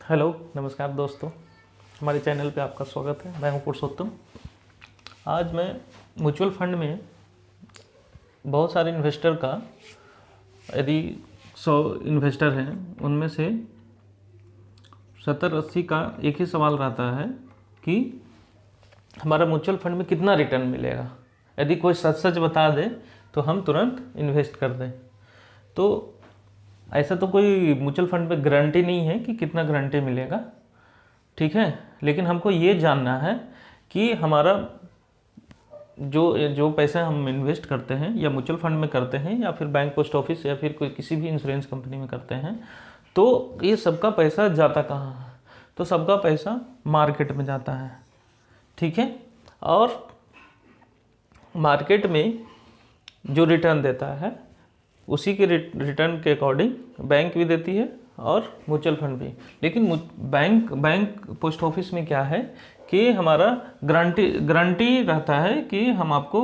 Hello नमस्कार दोस्तों, हमारे चैनल पे आपका स्वागत है। मैं हूं पुरुषोत्तम। आज मैं म्यूचुअल फंड में बहुत सारे इन्वेस्टर का, यदि 100 इन्वेस्टर हैं उनमें से 70-80 का एक ही सवाल रहता है कि हमारा म्यूचुअल फंड में कितना रिटर्न मिलेगा। यदि कोई सच सच बता दे तो हम तुरंत इन्वेस्ट कर दें। तो ऐसा तो कोई म्यूचुअल फंड पे गारंटी नहीं है कि कितना गारंटी मिलेगा, ठीक है। लेकिन हमको ये जानना है कि हमारा जो पैसा हम इन्वेस्ट करते हैं या म्यूचुअल फंड में करते हैं या फिर बैंक, पोस्ट ऑफिस या फिर कोई किसी भी इंश्योरेंस कंपनी में करते हैं, तो ये सबका पैसा जाता कहाँ है। तो सबका पैसा मार्केट में जाता है, ठीक है। और मार्केट में जो रिटर्न देता है उसी के रिटर्न के अकॉर्डिंग बैंक भी देती है और म्यूचुअल फंड भी। लेकिन बैंक पोस्ट ऑफिस में क्या है कि हमारा गारंटी रहता है कि हम आपको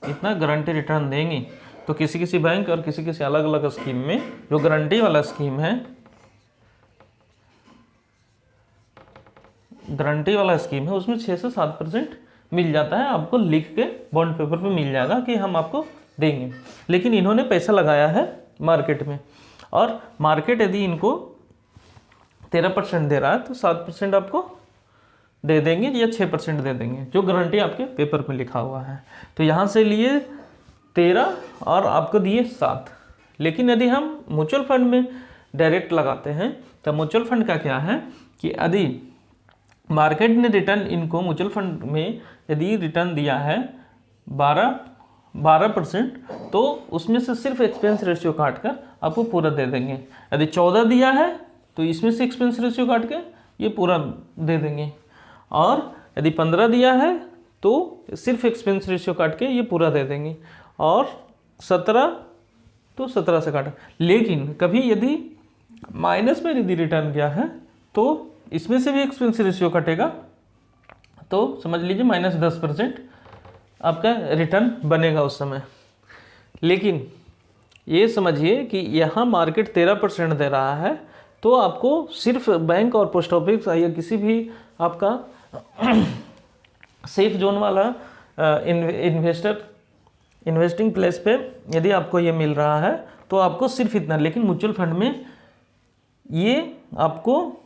इतना गारंटी रिटर्न देंगे। तो किसी किसी बैंक और किसी किसी अलग अलग स्कीम में जो गारंटी वाला स्कीम है, उसमें 6 से 7% मिल जाता है। आपको लिख के बॉन्ड पेपर पे मिल जाएगा कि हम आपको देंगे। लेकिन इन्होंने पैसा लगाया है मार्केट में, और मार्केट यदि इनको 13% दे रहा है तो 7% आपको दे देंगे या 6% दे देंगे, जो गारंटी आपके पेपर पे लिखा हुआ है। तो यहाँ से लिए 13 और आपको दिए 7। लेकिन यदि हम म्यूचुअल फंड में डायरेक्ट लगाते हैं तो म्यूचुअल फंड का क्या है कि यदि मार्केट ने रिटर्न इनको म्यूचुअल फंड में यदि रिटर्न दिया है 12%, तो उसमें से सिर्फ एक्सपेंस रेशियो काट कर आपको पूरा दे देंगे। यदि 14 दिया है तो इसमें से एक्सपेंस रेशियो काट के ये पूरा दे देंगे, और यदि 15 दिया है तो सिर्फ एक्सपेंस रेशियो काट के ये पूरा दे देंगे, और 17 तो 17 से काटा। लेकिन कभी यदि माइनस में यदि रिटर्न गया है तो इसमें से भी एक्सपेंस रेशियो कटेगा, तो समझ लीजिए -10% आपका रिटर्न बनेगा उस समय। लेकिन ये समझिए कि यहाँ मार्केट 13% दे रहा है, तो आपको सिर्फ बैंक और पोस्ट ऑफिस या किसी भी आपका सेफ जोन वाला इन्वेस्टिंग प्लेस पे यदि आपको ये मिल रहा है तो आपको सिर्फ इतना। लेकिन म्यूचुअल फंड में ये आपको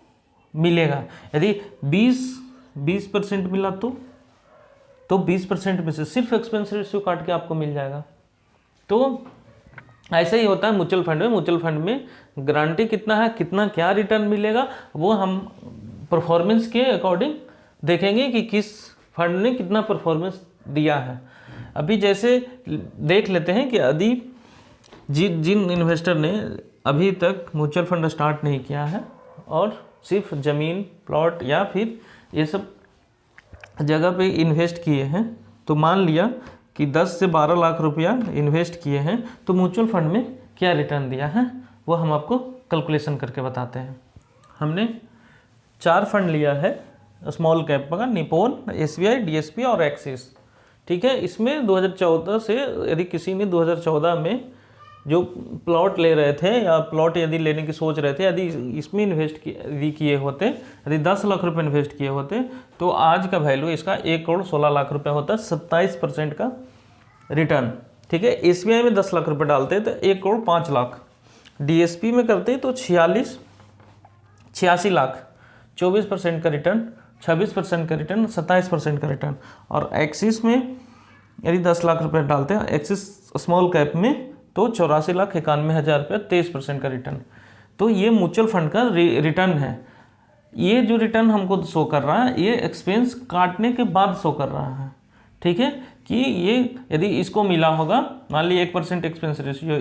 मिलेगा। यदि 20% मिला तो 20% में से सिर्फ एक्सपेंस रेशियो काट के आपको मिल जाएगा। तो ऐसा ही होता है म्यूचुअल फंड में। म्यूचुअल फंड में गारंटी कितना है, कितना क्या रिटर्न मिलेगा, वो हम परफॉर्मेंस के अकॉर्डिंग देखेंगे कि किस फंड ने कितना परफॉर्मेंस दिया है। अभी जैसे देख लेते हैं कि यदि जिन इन्वेस्टर ने अभी तक म्यूचुअल फंड स्टार्ट नहीं किया है और सिर्फ ज़मीन, प्लॉट या फिर ये सब जगह पे इन्वेस्ट किए हैं, तो मान लिया कि 10 से 12 लाख रुपया इन्वेस्ट किए हैं, तो म्यूचुअल फंड में क्या रिटर्न दिया है वो हम आपको कैलकुलेशन करके बताते हैं। हमने 4 फंड लिया है स्मॉल कैप का, निप्पॉन, SBI, DSP और एक्सिस, ठीक है। इसमें 2014 से यदि किसी ने 2014 में जो प्लॉट ले रहे थे या प्लॉट यदि लेने की सोच रहे थे, यदि इसमें इन्वेस्ट किए होते, यदि 10 लाख रुपए इन्वेस्ट किए होते, तो आज का वैल्यू इसका 1 करोड़ 16 लाख रुपए होता, 27% का रिटर्न, ठीक है। SBI में 10 लाख रुपए डालते तो 1 करोड़ 5 लाख, DSP में करते तो 86 लाख, 24% का रिटर्न, 26% का रिटर्न, 27% का रिटर्न। और एक्सिस में यदि 10 लाख रुपए डालते हैं एक्सिस स्मॉल कैप में, तो 84,91,000 रुपये, 23% का रिटर्न। तो ये म्यूचुअल फंड का रिटर्न है। ये जो रिटर्न हमको शो कर रहा है ये एक्सपेंस काटने के बाद शो कर रहा है, ठीक है। कि ये यदि इसको मिला होगा, मान लीजिए 1% एक्सपेंस रेशियो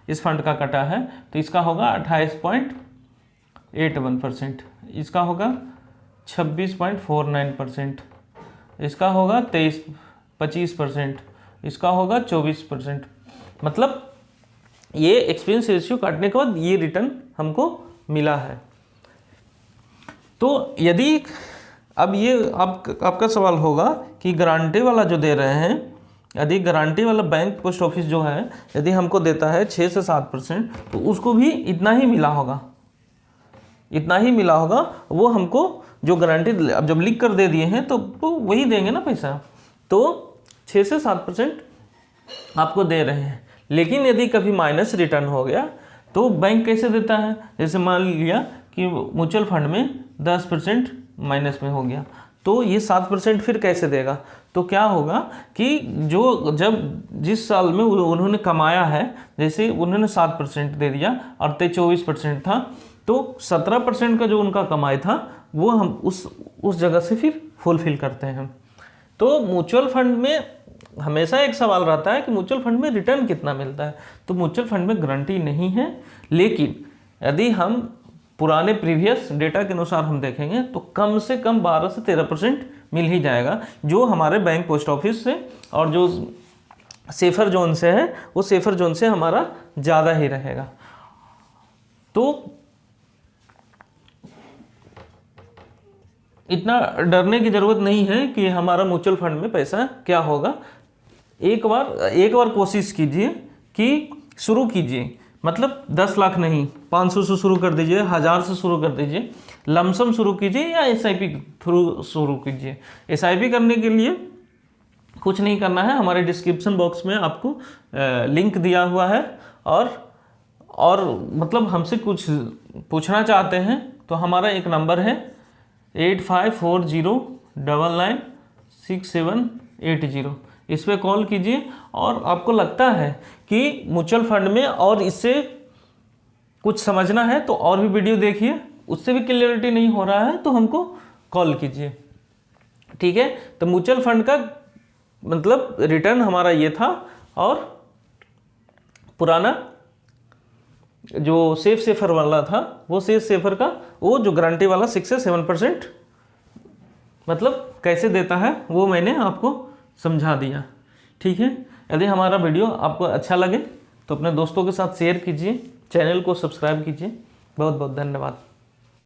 इस फंड का कटा है, तो इसका होगा 28.81%, इसका होगा 26.49%, इसका होगा 25%, इसका होगा 24%। मतलब ये एक्सपेंस रेशियो काटने के बाद ये रिटर्न हमको मिला है। तो यदि अब ये आपका सवाल होगा कि गारंटी वाला जो दे रहे हैं, यदि गारंटी वाला बैंक, पोस्ट ऑफिस जो है यदि हमको देता है 6 से 7%, तो उसको भी इतना ही मिला होगा, इतना ही मिला होगा, वो हमको जो गारंटी अब जब लिख कर दे दिए हैं तो वही देंगे ना पैसा। तो 6 से 7% आपको दे रहे हैं। लेकिन यदि कभी माइनस रिटर्न हो गया तो बैंक कैसे देता है, जैसे मान लिया कि म्यूचुअल फंड में 10% माइनस में हो गया, तो ये 7% फिर कैसे देगा। तो क्या होगा कि जो जब जिस साल में उन्होंने कमाया है, जैसे उन्होंने 7% दे दिया और 24% था, तो 17% का जो उनका कमाई था वो हम उस जगह से फिर फुलफिल करते हैं। तो म्यूचुअल फंड में हमेशा एक सवाल रहता है कि म्यूचुअल फंड में रिटर्न कितना मिलता है। तो म्यूचुअल फंड में गारंटी नहीं है, लेकिन यदि हम पुराने प्रीवियस डेटा के अनुसार हम देखेंगे तो कम से कम 12 से 13% मिल ही जाएगा, जो हमारे बैंक पोस्ट ऑफिस से और जो सेफर जोन से है वो सेफर जोन से हमारा ज़्यादा ही रहेगा। तो इतना डरने की ज़रूरत नहीं है कि हमारा म्यूचुअल फंड में पैसा क्या होगा। एक बार कोशिश कीजिए कि शुरू कीजिए, मतलब 10 लाख नहीं, 500 से शुरू कर दीजिए, 1000 से शुरू कर दीजिए, लमसम शुरू कीजिए या SIP थ्रू शुरू कीजिए। SIP करने के लिए कुछ नहीं करना है, हमारे डिस्क्रिप्शन बॉक्स में आपको लिंक दिया हुआ है। और मतलब हमसे कुछ पूछना चाहते हैं तो हमारा एक नंबर है 8540996780, इस पर कॉल कीजिए। और आपको लगता है कि म्यूचुअल फंड में और इससे कुछ समझना है तो और भी वीडियो देखिए, उससे भी क्लियरिटी नहीं हो रहा है तो हमको कॉल कीजिए, ठीक है। तो म्यूचुअल फंड का मतलब रिटर्न हमारा ये था, और पुराना जो सेफर वाला था वो सेफर का वो जो गारंटी वाला 6 से 7% मतलब कैसे देता है वो मैंने आपको समझा दिया, ठीक है। यदि हमारा वीडियो आपको अच्छा लगे तो अपने दोस्तों के साथ शेयर कीजिए, चैनल को सब्सक्राइब कीजिए। बहुत बहुत धन्यवाद।